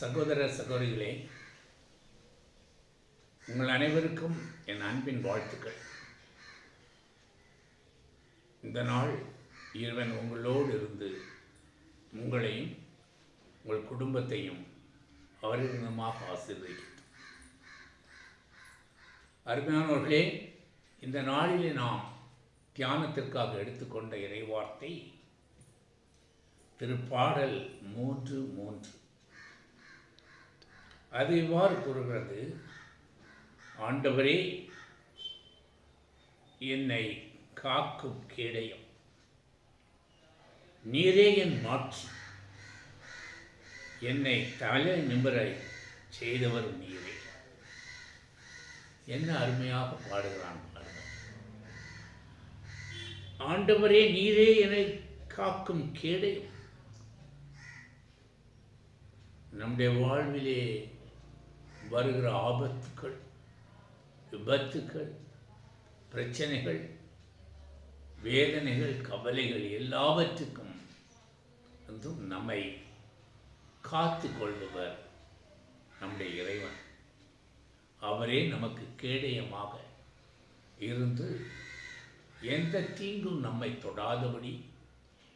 சகோதர சகோதரிகளே, உங்கள் அனைவருக்கும் என் அன்பின் வாழ்த்துக்கள். இந்த நாள் இறைவன் உங்களோடு இருந்து உங்களையும் உங்கள் குடும்பத்தையும் அவரிடமாக ஆசீர்வதிக்கட்டும். அருமையானவர்களே, இந்த நாளிலே நாம் தியானத்திற்காக எடுத்துக்கொண்ட இறைவார்த்தை திருப்பாடல் 3:3. அது இவ்வாறு கூறுகிறது: ஆண்டவரே, என்னை காக்கும் கேடயம், நீரே என் மாட்சி, என்னை தலை நிமிர செய்தவர் நீரே. என்ன அருமையாக பாடுகிறான் பாருங்கள். ஆண்டவரே, நீரே என்னை காக்கும் கேடயம். நம்முடைய வாழ்விலே வருகிற ஆபத்துக்கள், விபத்துக்கள், பிரச்சனைகள், வேதனைகள், கவலைகள் எல்லாவற்றுக்கும் நம்மை காத்து கொள்பவர் நம்முடைய இறைவன். அவரே நமக்கு கேடயமாக இருந்து எந்த தீங்கும் நம்மை தொடாதபடி,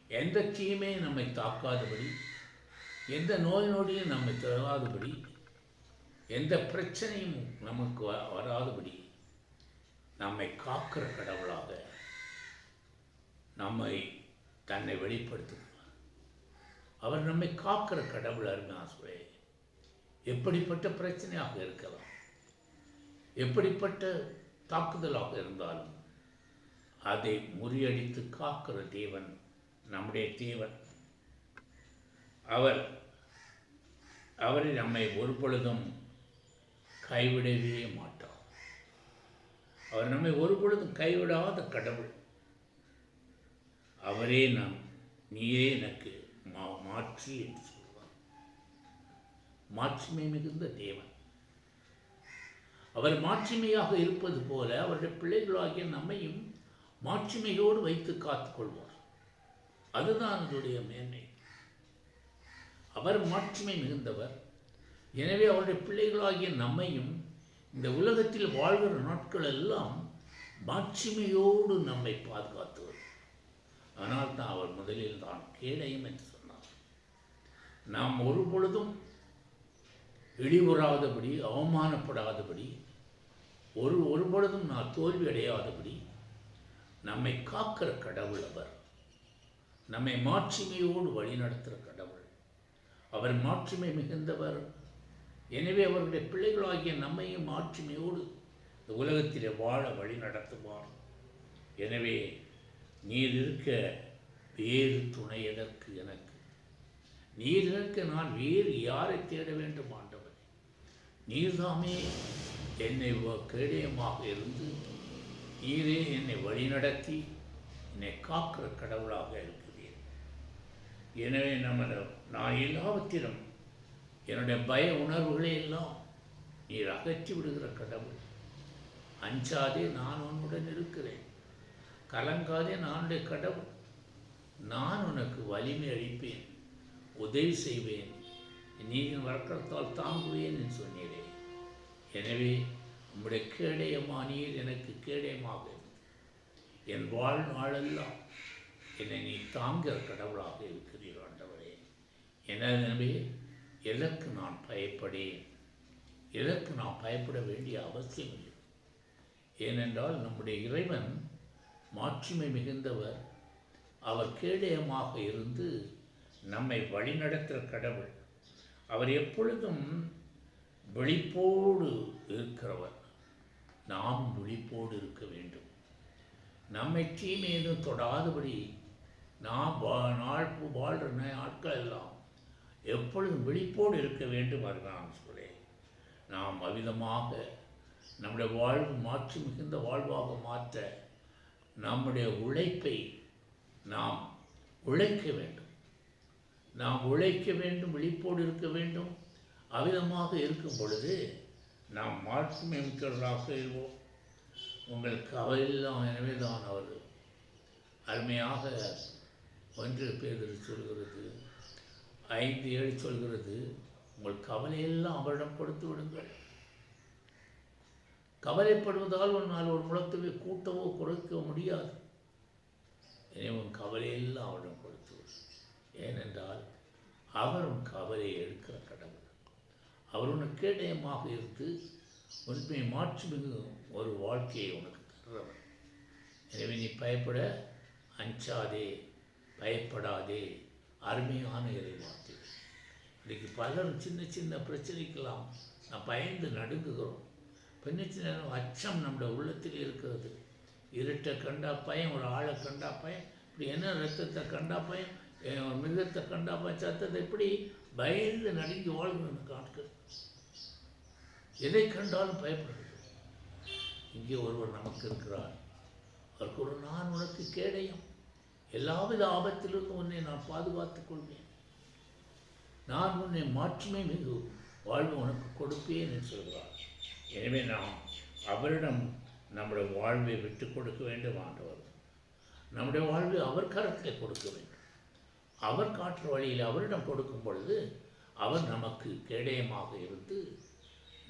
எந்த தீமையும் நம்மை தாக்காதபடி, எந்த நோய் நொடியும் நம்மை தொடாதபடி, எந்த பிரச்சனையும் நமக்கு வராதபடி நம்மை காக்கிற கடவுளாக நம்மை தன்னை வெளிப்படுத்துவார். அவர் நம்மை காக்கிற கடவுள். அருமையானவர்களே, எப்படிப்பட்ட பிரச்சனையாக இருக்கலாம், எப்படிப்பட்ட தாக்குதலாக இருந்தாலும் அதை முறியடித்து காக்கிற தேவன் நம்முடைய தேவன். அவரை நம்மை ஒரு பொழுதும் கைவிடவே மாட்டார். அவர் நம்மை ஒரு பொழுதும் கைவிடாத கடவுள். அவரே நீரே எனக்கு மாற்றி என்று சொல்வார். மாட்சிமை மிகுந்த தேவன். அவர் மாட்சிமையாக இருப்பது போல அவருடைய பிள்ளைகளாகிய நம்மையும் மாட்சிமையோடு வைத்து காத்துக்கொள்வார். அதுதான் அவருடைய மேன்மை. அவர் மாட்சிமை மிகுந்தவர். எனவே அவருடைய பிள்ளைகளாகிய நம்மையும் இந்த உலகத்தில் வாழ்கிற நாட்கள் எல்லாம் மாட்சிமையோடு நம்மை பாதுகாத்தவர். ஆனால் தான் அவர் முதலில் தான் கேடயம் என்று சொன்னார். நாம் ஒரு பொழுதும் இழிவுறாதபடி, அவமானப்படாதபடி, ஒரு பொழுதும் நான் தோல்வி அடையாதபடி நம்மை காக்கிற கடவுள் அவர். நம்மை மாட்சிமையோடு வழிநடத்துகிற கடவுள். அவர் மாட்சிமை மிகுந்தவர். எனவே அவருடைய பிள்ளைகளாகிய நம்மையும் மாட்சிமையோடு இந்த உலகத்திலே வாழ வழி நடத்துவார். எனவே நீர் இருக்க வேறு துணை எதற்கு எனக்கு? நீர் இருக்க நான் வேறு யாரை தேட வேண்டும்? ஆண்டவர், நீர்தாமே என்னை கேடயமாக இருந்து நீரே என்னை வழிநடத்தி என்னை காக்கிற கடவுளாக இருக்கிறேன். எனவே நான் எல்லாவற்றிலும் என்னுடைய பய உணர்வுகளை எல்லாம் நீர் அகற்றி விடுகிற கடவுள். அஞ்சாதே, நான் உன்னுடன் இருக்கிறேன். கலங்காதே, நானுடைய கடவுள். நான் உனக்கு வலிமை அளிப்பேன், உதவி செய்வேன், நீரின் வழக்கத்தால் தாங்குவேன் என்று சொன்னீரே. எனவே உம்முடைய கேடயமா நீர் எனக்கு கேடயமாக என் வாழ்நாளெல்லாம் என்னை நீ தாங்குகிற கடவுளாக இருக்கிறீர். ஆண்டவரே, எனவே எதற்கு நான் பயப்படேன்? எதற்கு நான் பயப்பட வேண்டிய அவசியம் இல்லை. ஏனென்றால் நம்முடைய இறைவன் மாட்சிமை மிகுந்தவர். அவர் கேடயமாக இருந்து நம்மை வழிநடத்துகிற கடவுள். அவர் எப்பொழுதும் விழிப்போடு இருக்கிறவர். நாம் விழிப்போடு இருக்க வேண்டும். நம்மை தீமையிலும் தொடாதபடி நாம் வாழ்கிற நாட்கள் எல்லாம் எப்பொழுதும் விழிப்போடு இருக்க வேண்டும். நான் சொல்கிறேன், நாம் அவ்விதமாக நம்முடைய வாழ்வு மாற்றி மிகுந்த வாழ்வாக மாற்ற நம்முடைய உழைப்பை நாம் உழைக்க வேண்டும். நாம் உழைக்க வேண்டும், விழிப்போடு இருக்க வேண்டும். அவ்விதமாக இருக்கும் பொழுது நாம் மாட்சிமை மிக்கவர்களாக இருவோம். உங்களுக்கு அவையெல்லாம். எனவே தான் அவர் அருமையாக 1 பேதுரு சொல்கிறது 5:7 சொல்கிறது, உங்கள் கவலையெல்லாம் அவரிடம் கொடுத்து விடுங்கள். கவலைப்படுவதால் உன்னால் ஒரு முழக்கத்தை கூட்டவோ குறைக்கவோ முடியாது. எனவே உன் கவலையெல்லாம் அவரிடம் கொடுத்து விடு. ஏனென்றால் அவர் உன் கவலையை எடுக்கிற கடவுள். அவர் உனக்கு கேடயமாக இருந்து உண்மை மாற்றி மிகும் ஒரு வாழ்க்கையை உனக்கு தருகிறவர். எனவே நீ பயப்பட அஞ்சாதே, பயப்படாதே. அருமையான இறைவார்த்தை. இன்றைக்கு பலரும் சின்ன சின்ன பிரச்சனைக்கெல்லாம் நான் பயந்து நடுங்குகிறோம். சின்ன அச்சம் நம்முடைய உள்ளத்தில் இருக்கிறது. இருட்டை கண்டா பயம், ஒரு ஆளை கண்டா பயம், இப்படி என்ன ரத்தத்தை கண்டா பயம், ஒரு மிருகத்தை கண்டா பயம், சத்தத்தை இப்படி பயந்து நடுங்கி வாழ்கிற காட்கள். எதை கண்டாலும் பயப்படுறது. இங்கே ஒருவர் நமக்கு இருக்கிறார். அவருக்கு ஒரு நான் உனக்கு கேடயம், எல்லாவித ஆபத்திலிருந்தும் உன்னை நான் பாதுகாத்துக் கொள்வேன், நான் உன்னை மாற்றுமை மிகு வாழ்வு உனக்கு கொடுப்பேன் என்று சொல்கிறார். எனவே நாம் அவரிடம் நம்முடைய வாழ்வை விட்டு கொடுக்க வேண்டும். ஆண்டவர் நம்முடைய வாழ்வை அவர் கரத்தில் கொடுக்க வேண்டும். அவர் காற்று வழியில் அவரிடம் கொடுக்கும் பொழுது அவர் நமக்கு கேடயமாக இருந்து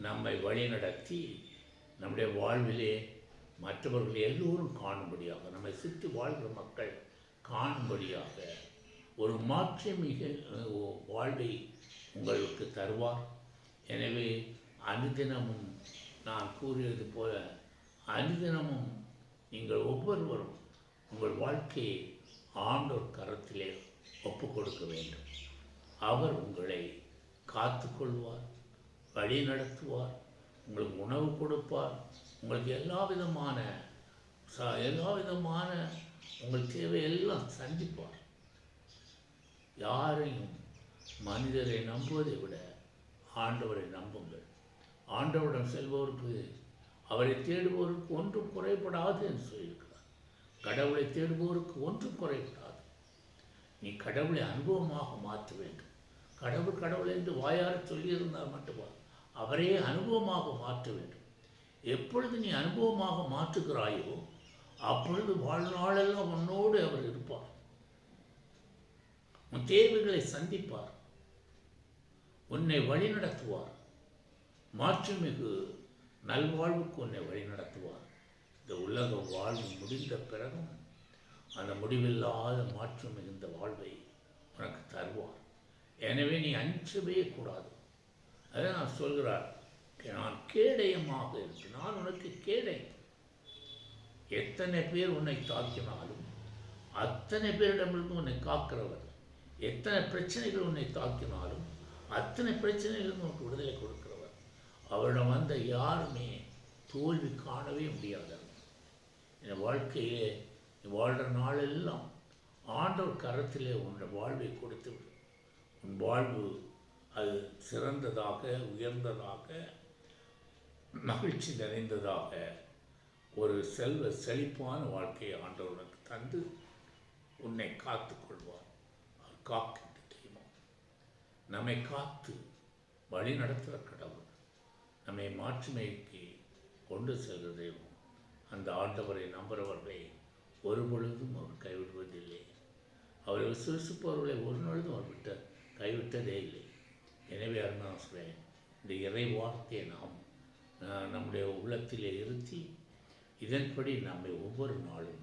நம்மை வழிநடத்தி நம்முடைய வாழ்விலே மற்றவர்கள் எல்லோரும் காணும்படியாக, நம்மை சுற்றி வாழ்கிற மக்கள் காணும்படியாக ஒரு மாற்றமிகு வாழ்வை உங்களுக்கு தருவார். எனவே அனுதினமும் நான் கூறியது போல அனுதினமும் நீங்கள் ஒவ்வொருவரும் உங்கள் வாழ்க்கையை ஆண்டோர் கரத்திலே ஒப்பு கொடுக்க வேண்டும். அவர் உங்களை காத்து கொள்வார், வழி நடத்துவார், உங்களுக்கு உணவு கொடுப்பார், உங்களுக்கு எல்லா விதமான உங்கள் தேவையெல்லாம் சந்திப்பார். யாரையும் மனிதரை நம்புவதை விட ஆண்டவரை நம்புங்கள். ஆண்டவரிடம் செல்பவருக்கு, அவரை தேடுபவருக்கு ஒன்றும் குறைபடாது என்று சொல்லியிருக்கிறார். கடவுளை தேடுபவருக்கு ஒன்றும் குறைபடாது. நீ கடவுளை அனுபவமாக மாற்ற வேண்டும். கடவுள் என்று வாயார சொல்லியிருந்தால் மட்டுமா, அவரே அனுபவமாக மாற்ற வேண்டும். எப்பொழுது நீ அனுபவமாக மாற்றுகிறாயோ அப்பொழுது வாழ்நாளெல்லாம் உன்னோடு அவர் இருப்பார். உன் தேவைகளை சந்திப்பார், உன்னை வழிநடத்துவார், மாற்றுமிகு நல்வாழ்வுக்கு உன்னை வழிநடத்துவார். இந்த உலக வாழ்வு முடிந்த பிறகும் அந்த முடிவில்லாத மாற்றம் மிகுந்த வாழ்வை உனக்கு தருவார். எனவே நீ அஞ்சவே கூடாது. அதை நான் சொல்கிறார், நான் கேடயமாக இருக்கு, நான் உனக்கு கேடயம். எத்தனை பேர் உன்னை தாக்கினாலும் அத்தனை பேரிடமிருந்து உன்னை காக்கிறவர். எத்தனை பிரச்சனைகள் உன்னை தாக்கினாலும் அத்தனை பிரச்சனைகளும் உனக்கு விடுதலை கொடுக்கிறவர். அவரிடம் வந்த யாருமே தோல்வி காணவே முடியாதவர். என் வாழ்க்கையிலே வாழ்கிற நாளெல்லாம் ஆண்டவர் கரத்திலே உன்னுடைய வாழ்வை கொடுத்து விடும். உன் வாழ்வு அது சிறந்ததாக, உயர்ந்ததாக, மகிழ்ச்சி நிறைந்ததாக, ஒரு செல்வ செழிப்பான வாழ்க்கையை ஆண்டவருக்கு தந்து உன்னை காத்து கொள்வார். அவர் காக்கின்ற தெய்வம், நம்மை காத்து வழி நடத்துகிற கடவுள், நம்மை மாற்றுமைக்கு கொண்டு செல்கிற தெய்வம். அந்த ஆண்டவரை நம்புகிறவர்களை ஒரு பொழுதும் அவர் கைவிடுவதில்லை. அவரை விசுவசிப்பவர்களை ஒரு நாளும் அவர் கைவிட்டதே இல்லை. எனவே நான் சொல்கிறேன், இந்த இறை வார்த்தையை நாம் நம்முடைய உள்ளத்திலே இருத்தி இதன்படி நம்மை ஒவ்வொரு நாளும்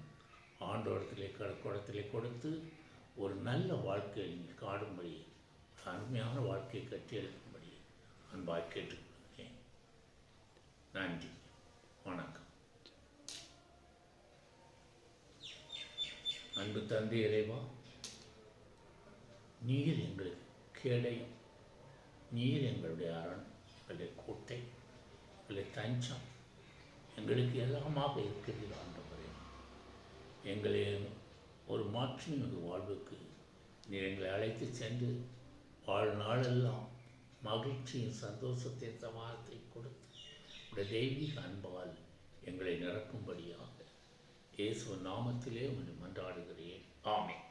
ஆண்டவரத்திலே குடத்திலே கொடுத்து ஒரு நல்ல வாழ்க்கையை காடும்படி, அருமையான வாழ்க்கையை கட்டியெழுக்கும்படி அன்பாய் கேட்டுக்கொள்கிறேன். நன்றி, வணக்கம். அன்பு தந்தை இறைவா, நீர் எங்களுக்கு கேடயம், நீர் எங்களுடைய அரண், எங்களுடைய கோட்டை, எங்களுடைய தஞ்சம், எங்களுக்கு எல்லாமாக இருக்கிறது. ஆண்டவரே, எங்களை ஒரு மாற்றுமிகு வாழ்வுக்கு நீர் எங்களை அழைத்து சென்று வாழ்நாளெல்லாம் மகிழ்ச்சியும் சந்தோஷத்தையும் சமாளத்தை கொடுத்து உடைய தெய்வீக அன்பால் எங்களை நிரப்பும்படியாக இயேசு நாமத்திலே உன்னை மன்றாடுகிறேன். ஆமென்.